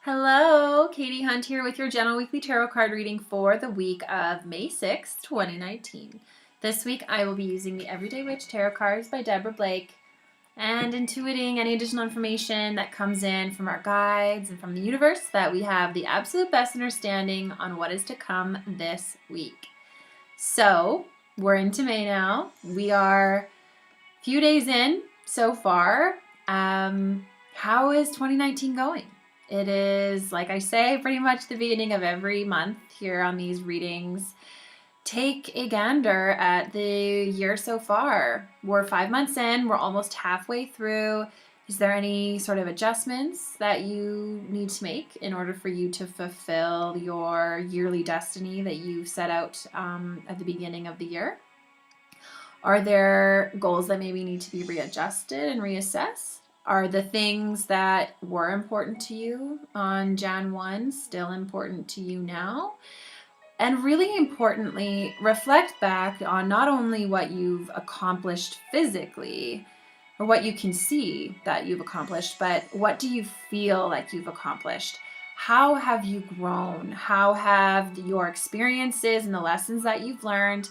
Hello, Katie Hunt here with your General Weekly Tarot card reading for the week of May 6th, 2019. This week I will be using the Everyday Witch Tarot cards by Deborah Blake and intuiting any additional information that comes in from our guides and from the universe so that we have the absolute best understanding on what is to come this week. So, we're into May now. We are a few days in so far. How is 2019 going? It is, like I say, pretty much the beginning of every month here on these readings. Take a gander at the year so far. We're 5 months in. We're almost halfway through. Is there any sort of adjustments that you need to make in order for you to fulfill your yearly destiny that you set out at the beginning of the year? Are there goals that maybe need to be readjusted and reassessed? Are the things that were important to you on Jan 1 still important to you now? And really importantly, reflect back on not only what you've accomplished physically or what you can see that you've accomplished, but what do you feel like you've accomplished? How have you grown? How have your experiences and the lessons that you've learned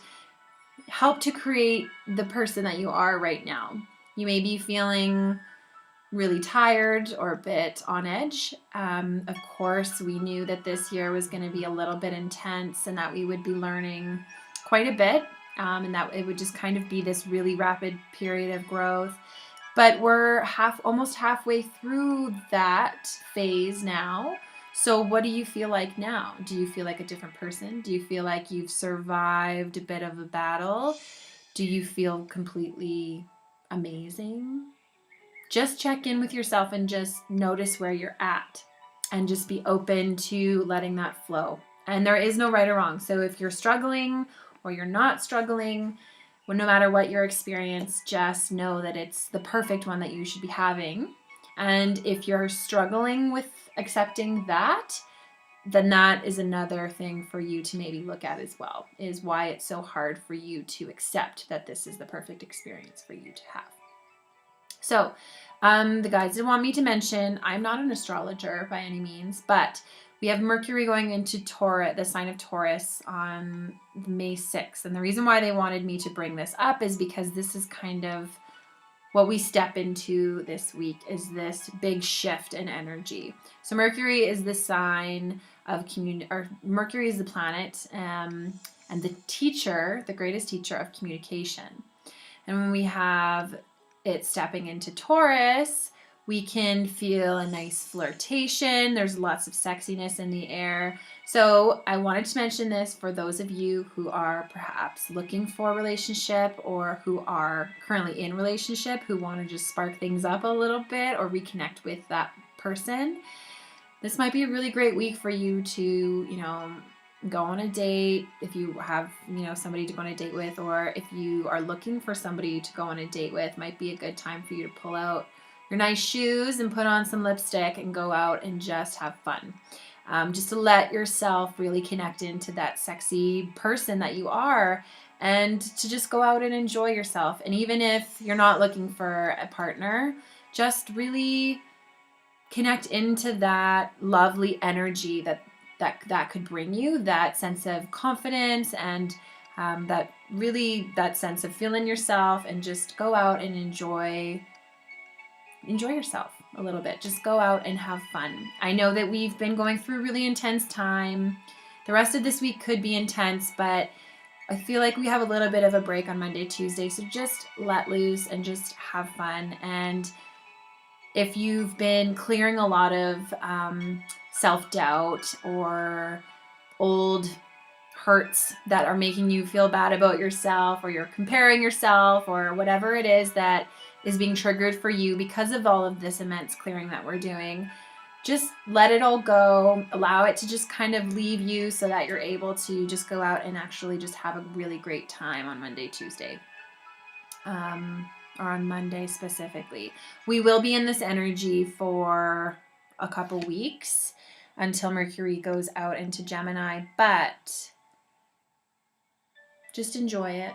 helped to create the person that you are right now? You may be feeling really tired or a bit on edge. Of course, we knew that this year was going to be a little bit intense and that we would be learning quite a bit, and that it would just kind of be this really rapid period of growth. But we're almost halfway through that phase now. So what do you feel like now? Do you feel like a different person? Do you feel like you've survived a bit of a battle? Do you feel completely amazing? Just check in with yourself and just notice where you're at and just be open to letting that flow. And there is no right or wrong. So if you're struggling or you're not struggling, well, no matter what your experience, just know that it's the perfect one that you should be having. And if you're struggling with accepting that, then that is another thing for you to maybe look at as well, is why it's so hard for you to accept that this is the perfect experience for you to have. So the guides did want me to mention, I'm not an astrologer by any means, but we have Mercury going into Taurus, the sign of Taurus, on May 6th. And the reason why they wanted me to bring this up is because this is kind of what we step into this week, is this big shift in energy. So Mercury is the sign of Mercury is the planet and the teacher, the greatest teacher of communication. And when we have it stepping into Taurus, we can feel a nice flirtation. There's lots of sexiness in the air. So I wanted to mention this for those of you who are perhaps looking for a relationship or who are currently in relationship, who want to just spark things up a little bit or reconnect with that person. This might be a really great week for you to, go on a date if you have, somebody to go on a date with, or if you are looking for somebody to go on a date with, might be a good time for you to pull out your nice shoes and put on some lipstick and go out and just have fun. Just to let yourself really connect into that sexy person that you are, and to just go out and enjoy yourself. And even if you're not looking for a partner, just really connect into that lovely energy that could bring you, that sense of confidence and that sense of feeling yourself, and just go out and enjoy yourself a little bit. Just go out and have fun. I know that we've been going through a really intense time. The rest of this week could be intense, but I feel like we have a little bit of a break on Monday, Tuesday. So just let loose and just have fun. And if you've been clearing a lot of self-doubt or old hurts that are making you feel bad about yourself, or you're comparing yourself, or whatever it is that is being triggered for you because of all of this immense clearing that we're doing, just let it all go. Allow it to just kind of leave you so that you're able to just go out and actually just have a really great time on Monday, Tuesday. Or on Monday specifically. We will be in this energy for a couple weeks until Mercury goes out into Gemini, but just enjoy it.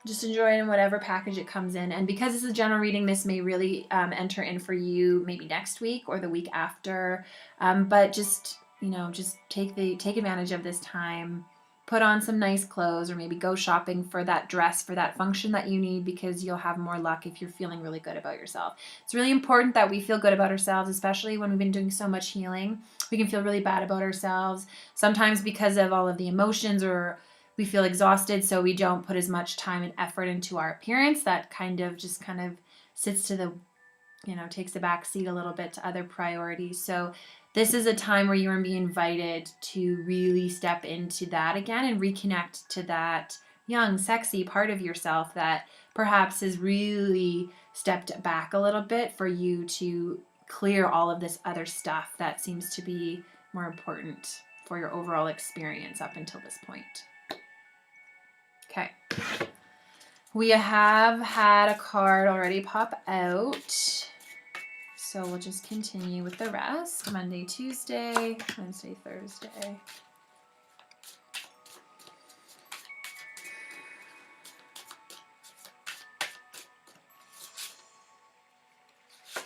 just enjoy it in whatever package it comes in. And because this is a general reading, this may really enter in for you maybe next week or the week after. But just, just take advantage of this time. Put on some nice clothes, or maybe go shopping for that dress for that function that you need, because you'll have more luck if you're feeling really good about yourself. It's really important that we feel good about ourselves, especially when we've been doing so much healing. We can feel really bad about ourselves, sometimes because of all of the emotions, or we feel exhausted, so we don't put as much time and effort into our appearance. That kind of sits to the, takes a back seat a little bit to other priorities. So this is a time where you are being invited to really step into that again and reconnect to that young, sexy part of yourself that perhaps has really stepped back a little bit for you to clear all of this other stuff that seems to be more important for your overall experience up until this point. Okay. We have had a card already pop out. So we'll just continue with the rest. Monday, Tuesday, Wednesday, Thursday.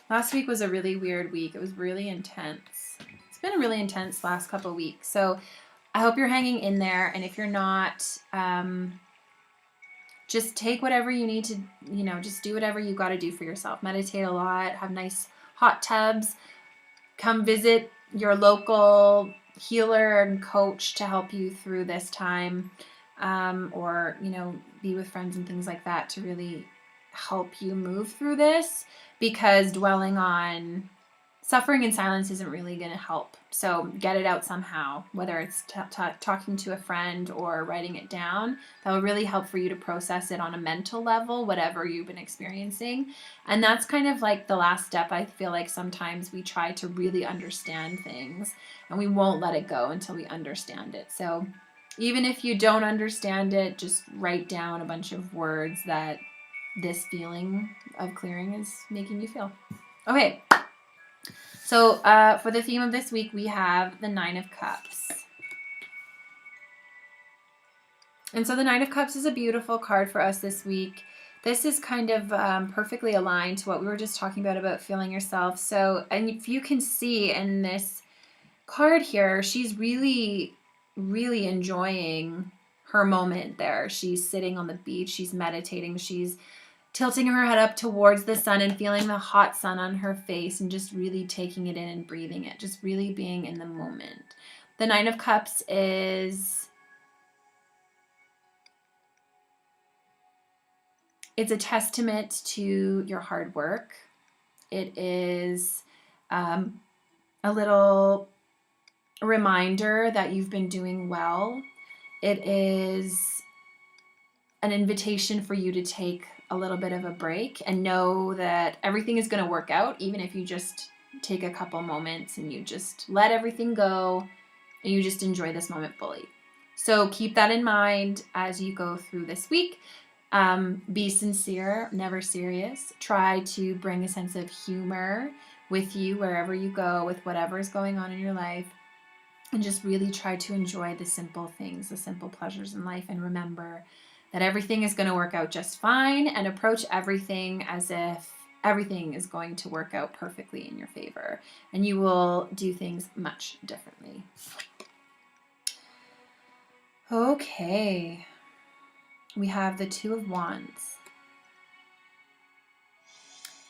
Last week was a really weird week. It was really intense. It's been a really intense last couple of weeks. So I hope you're hanging in there. And if you're not, just take whatever you need to, just do whatever you got to do for yourself. Meditate a lot, have nice hot tubs, come visit your local healer and coach to help you through this time, or, be with friends and things like that to really help you move through this, because dwelling on suffering in silence isn't really going to help. So get it out somehow, whether it's talking to a friend or writing it down. That will really help for you to process it on a mental level, whatever you've been experiencing. And that's kind of like the last step. I feel like sometimes we try to really understand things and we won't let it go until we understand it. So even if you don't understand it, just write down a bunch of words that this feeling of clearing is making you feel. Okay. So for the theme of this week, we have the Nine of Cups. And so the Nine of Cups is a beautiful card for us this week. This is kind of perfectly aligned to what we were just talking about feeling yourself. So, and if you can see in this card here, she's really, really enjoying her moment there. She's sitting on the beach. She's meditating. She's tilting her head up towards the sun and feeling the hot sun on her face and just really taking it in and breathing it, just really being in the moment. The Nine of Cups it's a testament to your hard work. It is a little reminder that you've been doing well. It is an invitation for you to take a little bit of a break and know that everything is going to work out, even if you just take a couple moments and you just let everything go and you just enjoy this moment fully. So keep that in mind as you go through this week. Be sincere, never serious. Try to bring a sense of humor with you wherever you go, with whatever is going on in your life. And just really try to enjoy the simple things, the simple pleasures in life. And remember that everything is going to work out just fine, and approach everything as if everything is going to work out perfectly in your favor. And you will do things much differently. Okay. We have the Two of Wands.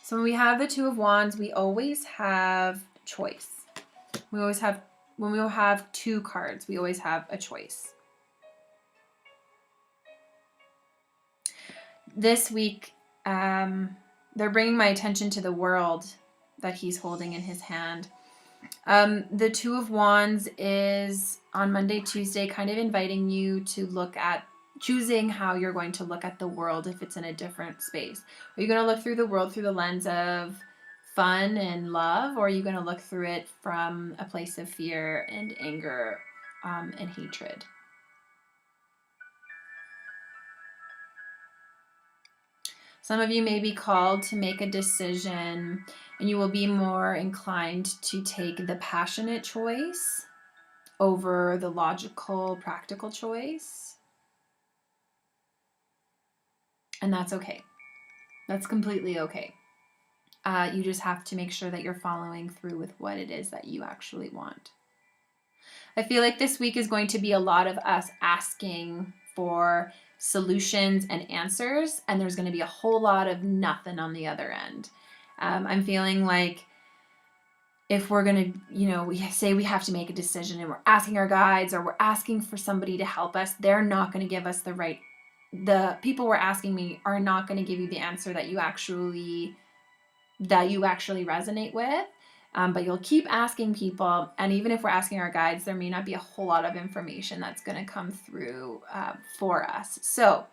So when we have the Two of Wands, we always have choice. When we have two cards, we always have a choice. This week, they're bringing my attention to the world that he's holding in his hand. The Two of Wands is on Monday, Tuesday, kind of inviting you to look at choosing how you're going to look at the world if it's in a different space. Are you going to look through the world through the lens of fun and love, or are you going to look through it from a place of fear and anger and hatred? Some of you may be called to make a decision, and you will be more inclined to take the passionate choice over the logical, practical choice. And that's okay. That's completely okay. You just have to make sure that you're following through with what it is that you actually want. I feel like this week is going to be a lot of us asking for solutions and answers, and there's going to be a whole lot of nothing on the other end. I'm feeling like if we're going to, we say we have to make a decision and we're asking our guides or we're asking for somebody to help us, they're not going to give us the people we're asking me are not going to give you the answer that you actually resonate with. But you'll keep asking people, and even if we're asking our guides, there may not be a whole lot of information that's going to come through for us. So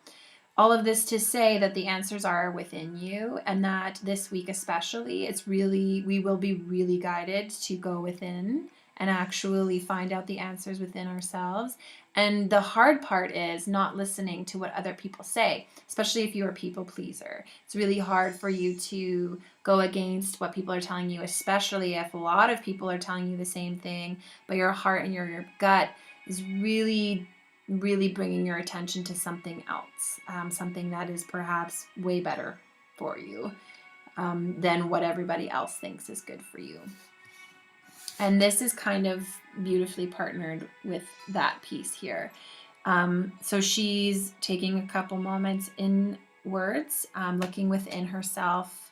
all of this to say that the answers are within you, and that this week especially, we will be really guided to go within and actually find out the answers within ourselves. And the hard part is not listening to what other people say, especially if you're a people pleaser. It's really hard for you to go against what people are telling you, especially if a lot of people are telling you the same thing, but your heart and your gut is really, really bringing your attention to something else, something that is perhaps way better for you than what everybody else thinks is good for you. And this is kind of beautifully partnered with that piece here. So she's taking a couple moments inwards, looking within herself.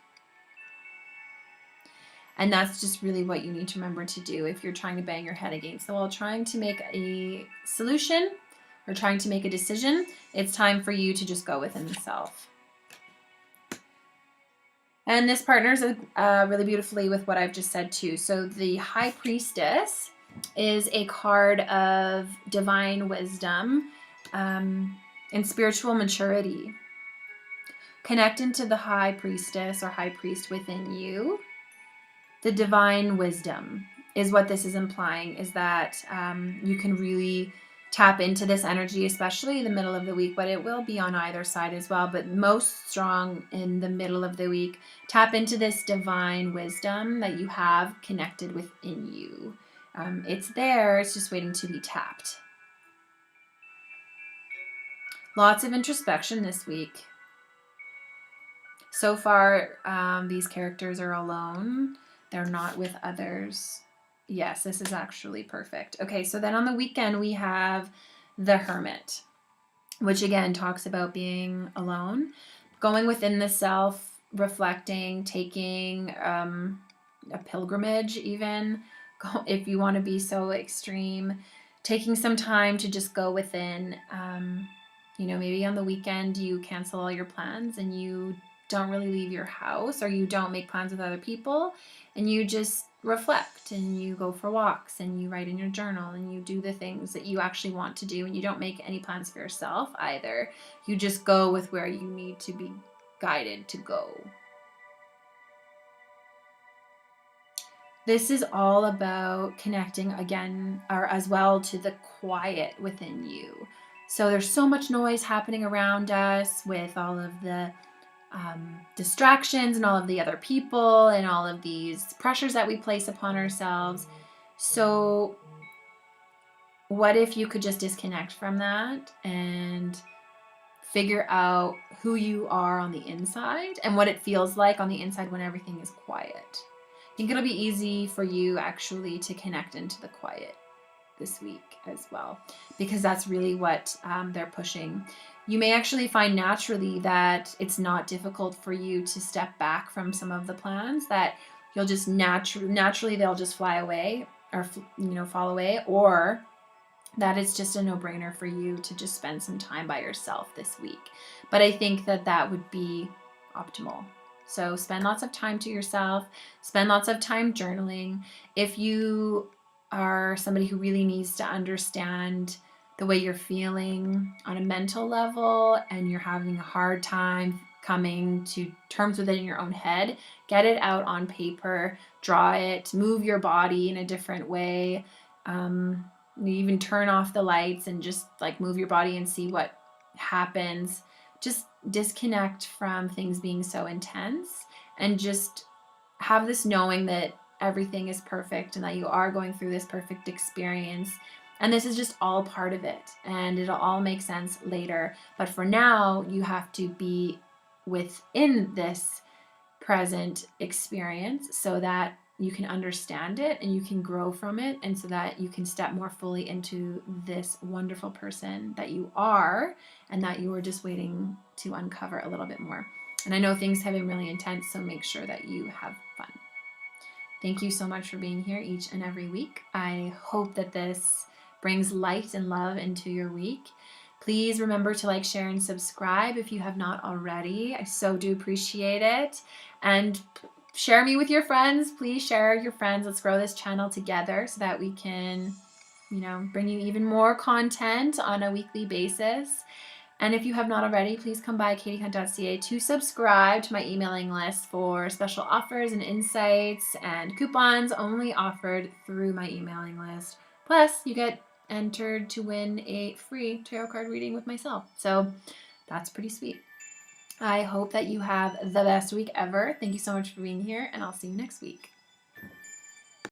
And that's just really what you need to remember to do if you're trying to bang your head against the wall, trying to make a solution or trying to make a decision. It's time for you to just go within the self. And this partners really beautifully with what I've just said too. So the High Priestess is a card of divine wisdom and spiritual maturity. Connect into the High Priestess or High Priest within you. The divine wisdom is what this is implying, is that you can really tap into this energy, especially in the middle of the week, but it will be on either side as well, but most strong in the middle of the week. Tap into this divine wisdom that you have connected within you. It's there, it's just waiting to be tapped. Lots of introspection this week. So far, these characters are alone. They're not with others. Yes, this is actually perfect. Okay, so then on the weekend we have the Hermit, which again talks about being alone, going within the self, reflecting, taking a pilgrimage even, if you want to be so extreme, taking some time to just go within. Maybe on the weekend you cancel all your plans and you don't really leave your house, or you don't make plans with other people, and you just reflect and you go for walks and you write in your journal and you do the things that you actually want to do, and you don't make any plans for yourself either. You just go with where you need to be guided to go. This is all about connecting again, or as well, to the quiet within you. So there's so much noise happening around us with all of the distractions and all of the other people and all of these pressures that we place upon ourselves. So what if you could just disconnect from that and figure out who you are on the inside and what it feels like on the inside when everything is quiet? I think it'll be easy for you actually to connect into the quiet this week as well, because that's really what they're pushing. You may actually find naturally that it's not difficult for you to step back from some of the plans, that you'll just naturally they'll just fly away or fall away, or that it's just a no-brainer for you to just spend some time by yourself this week. But I think that would be optimal. So spend lots of time to yourself, spend lots of time journaling. If you are somebody who really needs to understand the way you're feeling on a mental level and you're having a hard time coming to terms with it in your own head, get it out on paper, draw it, move your body in a different way. Even turn off the lights and just move your body and see what happens. Just disconnect from things being so intense and just have this knowing that everything is perfect and that you are going through this perfect experience. And this is just all part of it, and it'll all make sense later. But for now, you have to be within this present experience so that you can understand it and you can grow from it, and so that you can step more fully into this wonderful person that you are and that you are just waiting to uncover a little bit more. And I know things have been really intense, so make sure that you have fun. Thank you so much for being here each and every week. I hope that this brings light and love into your week. Please remember to like, share, and subscribe if you have not already. I so do appreciate it. And share me with your friends. Please share your friends. Let's grow this channel together so that we can, bring you even more content on a weekly basis. And if you have not already, please come by katiehunt.ca to subscribe to my emailing list for special offers and insights and coupons only offered through my emailing list. Plus, you get entered to win a free tarot card reading with myself. So that's pretty sweet. I hope that you have the best week ever. Thank you so much for being here, and I'll see you next week.